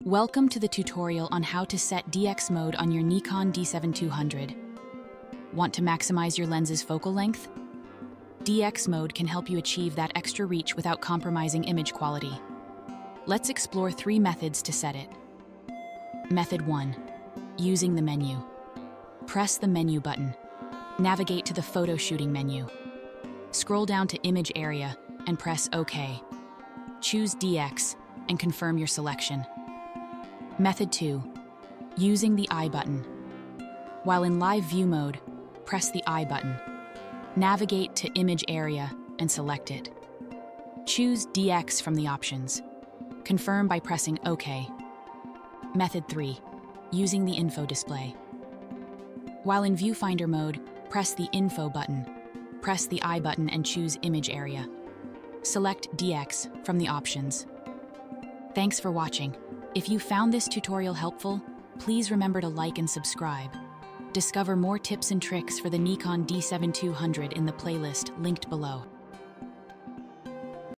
Welcome to the tutorial on how to set DX mode on your Nikon D7200. Want to maximize your lens's focal length? DX mode can help you achieve that extra reach without compromising image quality. Let's explore 3 methods to set it. Method 1. Using the menu. Press the menu button. Navigate to the photo shooting menu. Scroll down to image area and press OK. Choose DX and confirm your selection. Method 2. Using the I button. While in live view mode, press the I button. Navigate to image area and select it. Choose DX from the options. Confirm by pressing OK. Method 3. Using the info display. While in viewfinder mode, press the info button. Press the I button and choose image area. Select DX from the options. Thanks for watching. If you found this tutorial helpful, please remember to like and subscribe. Discover more tips and tricks for the Nikon D7200 in the playlist linked below.